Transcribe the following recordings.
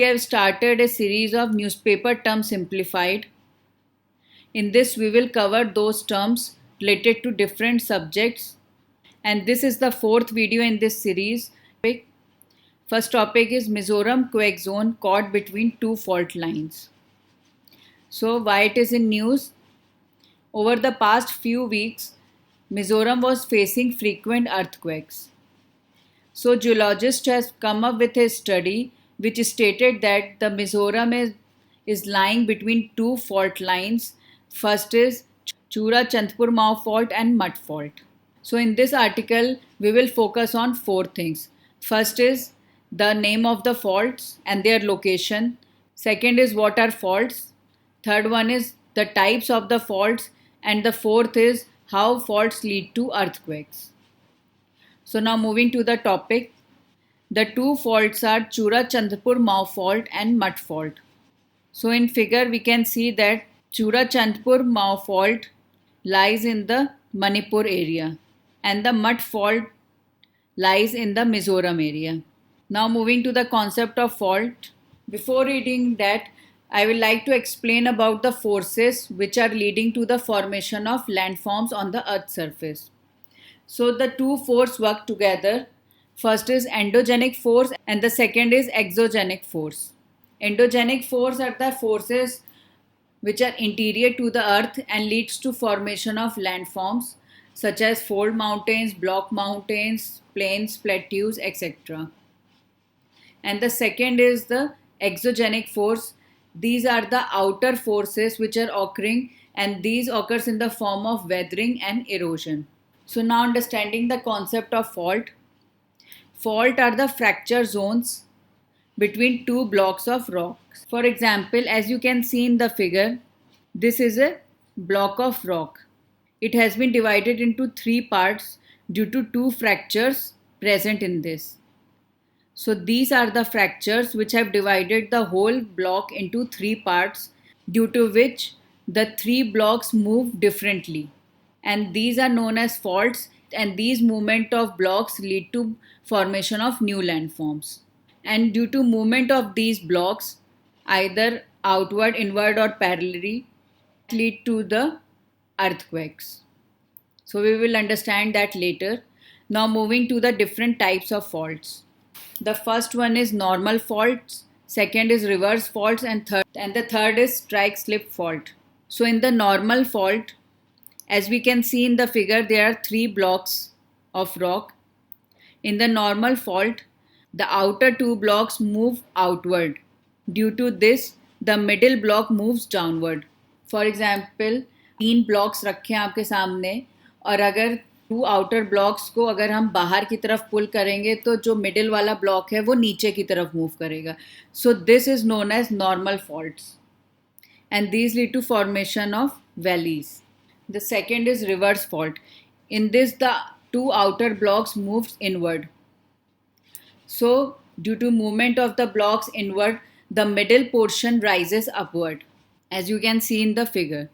we have started a series of newspaper terms simplified. In this, we will cover those terms related to different subjects. And this is the fourth video in this series. First topic is Mizoram quake zone caught between two fault lines. So why it is in news? Over the past few weeks, Mizoram was facing frequent earthquakes. So geologists has come up with a study which stated that the Mizoram is lying between two fault lines. First is Chura Chandpur Mao fault and Mud fault. So in this article, we will focus on four things. First is the name of the faults and their location. Second is what are faults. Third one is the types of the faults. And the fourth is how faults lead to earthquakes. So now moving to the topic. The two faults are Chura Chandpur Mao fault and Mud fault. So in figure we can see that Chura Chandpur Mao fault lies in the Manipur area and the Mud fault lies in the Mizoram area. Now moving to the concept of fault. Before reading that, I will like to explain about the forces which are leading to the formation of landforms on the earth's surface. So the two forces work together. First is endogenic force and the second is exogenic force. Endogenic force are the forces which are interior to the earth and leads to formation of landforms such as fold mountains, block mountains, plains, plateaus, etc. And the second is the exogenic force. These are the outer forces which are occurring and these occurs in the form of weathering and erosion. So now understanding the concept of fault. Fault are the fracture zones between two blocks of rocks. For example, as you can see in the figure, this is a block of rock. It has been divided into three parts due to two fractures present in this. So these are the fractures which have divided the whole block into three parts, due to which the three blocks move differently. And these are known as faults, and these movement of blocks lead to formation of new landforms. And due to movement of these blocks, either outward, inward or parallelly, lead to the earthquakes. So we will understand that later. Now moving to the different types of faults. The first one is normal faults, second is reverse faults, and the third is strike slip fault. So in the normal fault, as we can see in the figure, there are three blocks of rock. In the normal fault, the outer two blocks move outward. Due to this, the middle block moves downward. For example, तीन blocks रखे हैं आपके सामने और अगर to outer blocks को अगर हम बाहर की तरफ पुल करेंगे तो जो मिडिल वाला ब्लॉक है वो नीचे की तरफ मूव करेगा. So this is known as normal faults and these lead to formation of valleys. The second is reverse fault. In this the two outer blocks moves inward. So due to movement of the blocks inward, the middle portion rises upward, as you can see in the figure.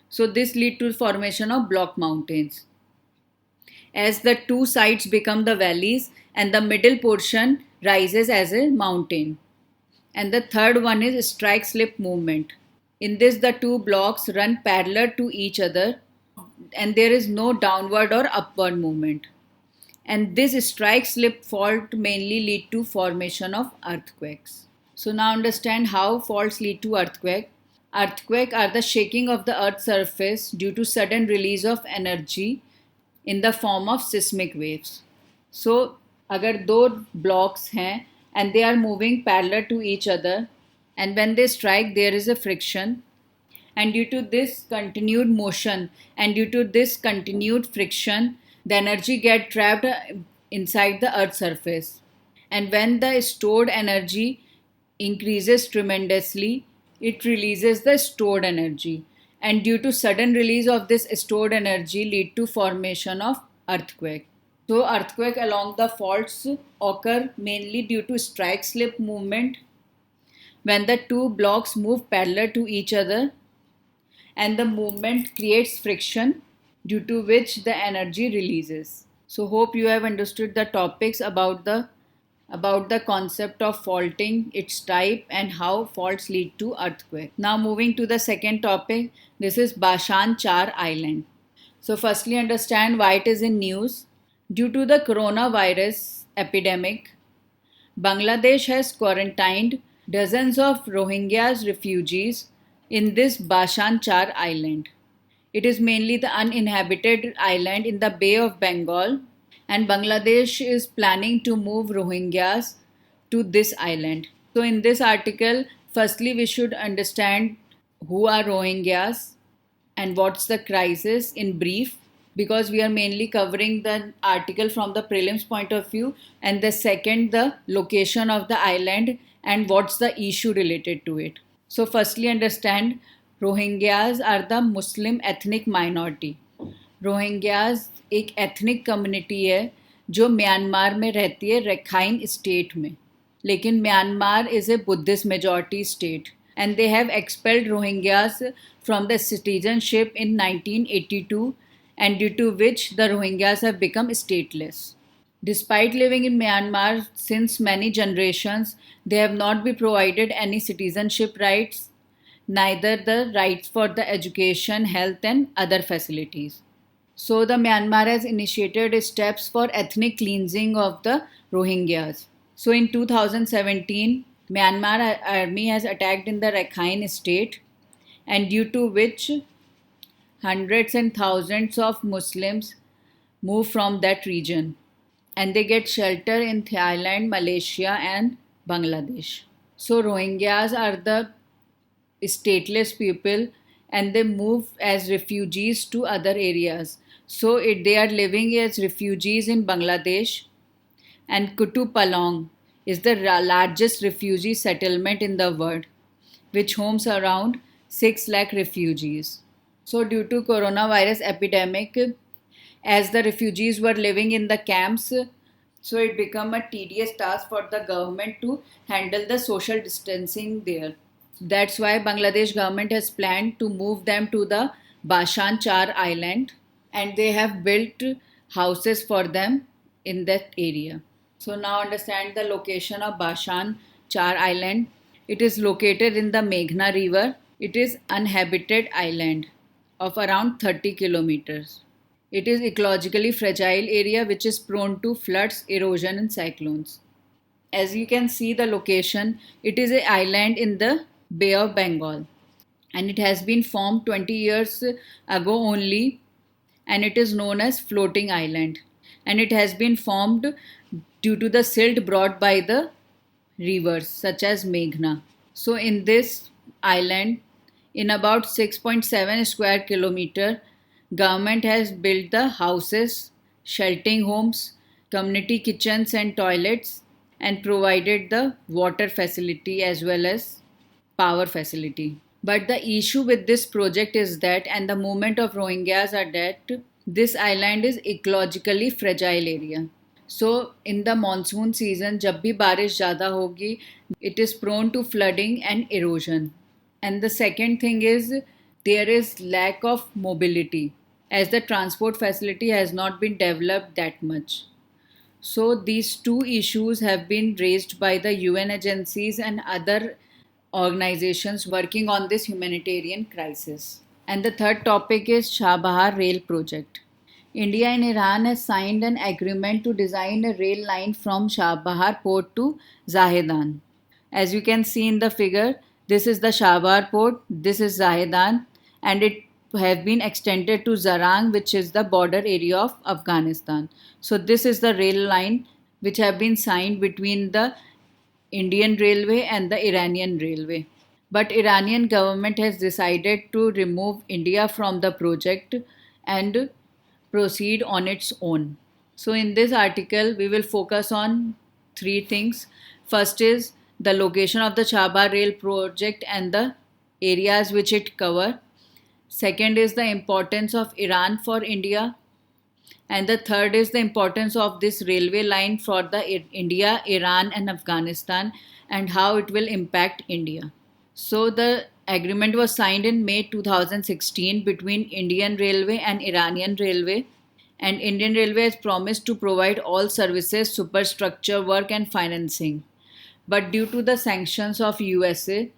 So this lead to formation of block mountains, as the two sides become the valleys and the middle portion rises as a mountain. And the third one is strike slip movement. In this, the two blocks run parallel to each other and there is no downward or upward movement. And this strike slip fault mainly lead to formation of earthquakes. So now understand how faults lead to earthquake. Earthquake are the shaking of the earth's surface due to sudden release of energy in the form of seismic waves. So अगर दो blocks हैं and they are moving parallel to each other and when they strike there is a friction, and due to this continued motion and due to this continued friction the energy get trapped inside the earth's surface, and when the stored energy increases tremendously it releases the stored energy, and due to sudden release of this stored energy lead to formation of earthquake. So earthquake along the faults occur mainly due to strike slip movement when the two blocks move parallel to each other and the movement creates friction due to which the energy releases. So hope you have understood the topics about the about the concept of faulting, its type, and how faults lead to earthquake. Now moving to the second topic, this is Bashan Char Island. So firstly understand why it is in news. Due to the coronavirus epidemic, Bangladesh has quarantined dozens of Rohingyas refugees in this Bashan Char Island. It is mainly the uninhabited island in the Bay of Bengal, and Bangladesh is planning to move Rohingyas to this island. So, in this article, firstly, we should understand who are Rohingyas and what's the crisis in brief, because we are mainly covering the article from the prelims point of view, and the second, the location of the island and what's the issue related to it. So, firstly, understand Rohingyas are the Muslim ethnic minority. Rohingyas एक ethnic community है जो Myanmar में रहती है, Rakhine state में. लेकिन Myanmar is a Buddhist majority state, and they have expelled Rohingyas from the citizenship in 1982, and due to which the Rohingyas have become stateless. Despite living in Myanmar since many generations, they have not been provided any citizenship rights, neither the rights for the education, health, and other facilities. So the Myanmar has initiated steps for ethnic cleansing of the Rohingyas. So in 2017, Myanmar army has attacked in the Rakhine state, and due to which hundreds and thousands of Muslims move from that region, and they get shelter in Thailand, Malaysia, and Bangladesh. So Rohingyas are the stateless people, and they move as refugees to other areas. So they are living as refugees in Bangladesh, and Kutupalong is the largest refugee settlement in the world, which homes around 6 lakh refugees. So due to coronavirus epidemic, as the refugees were living in the camps, so it became a tedious task for the government to handle the social distancing there. That's why Bangladesh government has planned to move them to the Bashan Char Island, and they have built houses for them in that area. So now understand the location of Bashan Char Island. It is located in the Meghna River. It is uninhabited island of around 30 kilometers. It is ecologically fragile area which is prone to floods, erosion, and cyclones. As you can see the location, it is an island in the Bay of Bengal, and it has been formed 20 years ago only, and it is known as floating island, and it has been formed due to the silt brought by the rivers such as Meghna. So in this island, in about 6.7 square kilometer, government has built the houses, sheltering homes, community kitchens and toilets, and provided the water facility as well as power facility. But the issue with this project is that, and the movement of Rohingyas are that, this island is ecologically fragile area. So in the monsoon season, जब भी बारिश ज़्यादा होगी, it is prone to flooding and erosion. And the second thing is there is lack of mobility, as the transport facility has not been developed that much. So these two issues have been raised by the UN agencies and other organizations working on this humanitarian crisis. And the third topic is Chabahar Rail Project. India and Iran has signed an agreement to design a rail line from Chabahar port to Zahedan. As you can see in the figure, this is the Chabahar port, this is Zahedan, and it have been extended to Zarang, which is the border area of Afghanistan. So this is the rail line which have been signed between the Indian Railway and the Iranian Railway. But Iranian government has decided to remove India from the project and proceed on its own. So in this article, we will focus on three things. First is the location of the Chabahar Rail Project and the areas which it covers. Second is the importance of Iran for India. And the third is the importance of this railway line for the India, Iran, and Afghanistan, and how it will impact India. So the agreement was signed in May 2016 between Indian Railway and Iranian Railway, and Indian Railway has promised to provide all services, superstructure, work, and financing. But due to the sanctions of USA,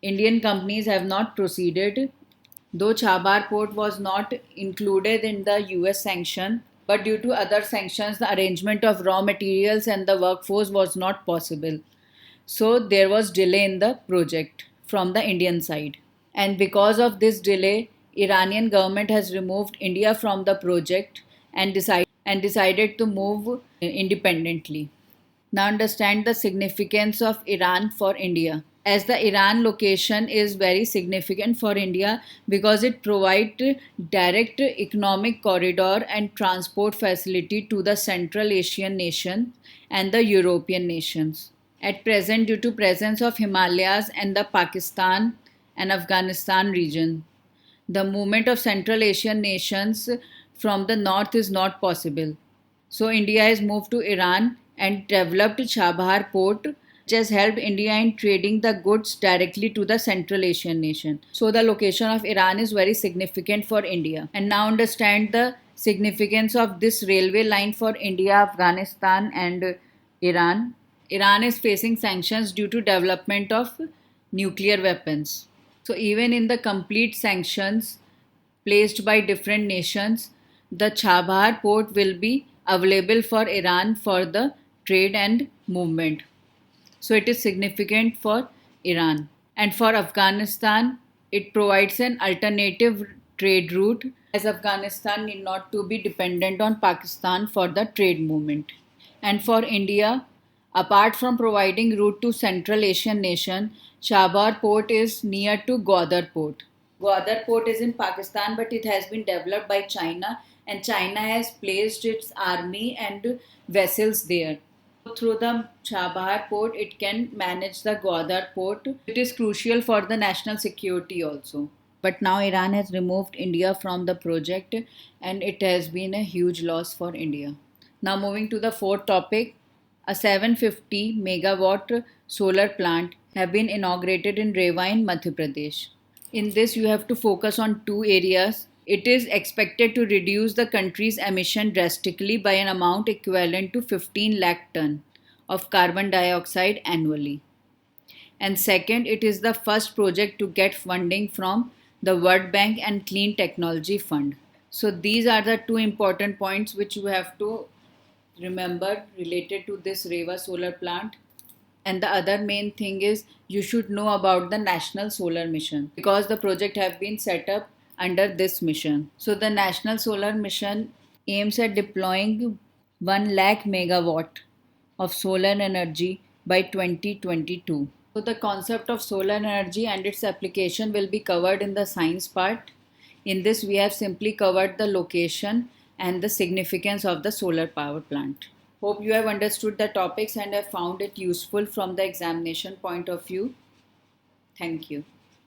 Indian companies have not proceeded. Though Chabhar port was not included in the US sanction, but due to other sanctions, the arrangement of raw materials and the workforce was not possible. So there was delay in the project from the Indian side. And because of this delay, Iranian government has removed India from the project and decided to move independently. Now understand the significance of Iran for India. As the Iran location is very significant for India because it provides direct economic corridor and transport facility to the Central Asian nations and the European nations. At present, due to presence of Himalayas and the Pakistan and Afghanistan region, the movement of Central Asian nations from the north is not possible. So India has moved to Iran and developed Chabhar port, which has helped India in trading the goods directly to the Central Asian nation. So the location of Iran is very significant for India. And now understand the significance of this railway line for India, Afghanistan and Iran. Iran is facing sanctions due to development of nuclear weapons. So even in the complete sanctions placed by different nations, the Chabhar port will be available for Iran for the trade and movement. So it is significant for Iran. And for Afghanistan, it provides an alternative trade route as Afghanistan need not to be dependent on Pakistan for the trade movement. And for India, apart from providing route to Central Asian nation, Chabhar port is near to Gwadar port. Gwadar port is in Pakistan, but it has been developed by China, and China has placed its army and vessels there. Through the Chabhar port, it can manage the Gwadar port. It is crucial for the national security also. But now Iran has removed India from the project, and it has been a huge loss for India. Now moving to the fourth topic, a 750 megawatt solar plant have been inaugurated in Rewa in Madhya Pradesh. In this, you have to focus on two areas. It is expected to reduce the country's emission drastically by an amount equivalent to 15 lakh ton of carbon dioxide annually. And second, it is the first project to get funding from the World Bank and Clean Technology Fund. So these are the two important points which you have to remember related to this Rewa solar plant. And the other main thing is you should know about the National Solar Mission because the project have been set up under this mission. So the National Solar Mission aims at deploying 1 lakh megawatt of solar energy by 2022. So the concept of solar energy and its application will be covered in the science part. In this we have simply covered the location and the significance of the solar power plant. Hope you have understood the topics and have found it useful from the examination point of view. Thank you.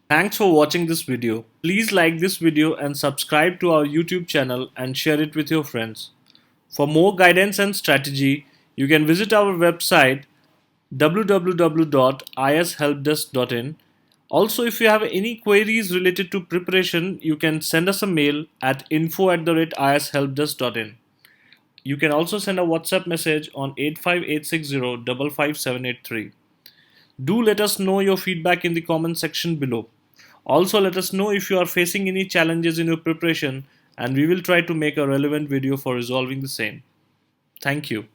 Thanks for watching this video. Please like this video and subscribe to our YouTube channel and share it with your friends. For more guidance and strategy, you can visit our website www.ishelpdesk.in. Also, if you have any queries related to preparation, you can send us a mail at info@ishelpdesk.in. You can also send a WhatsApp message on 85860 55783. Do let us know your feedback in the comment section below. Also, let us know if you are facing any challenges in your preparation, and we will try to make a relevant video for resolving the same. Thank you.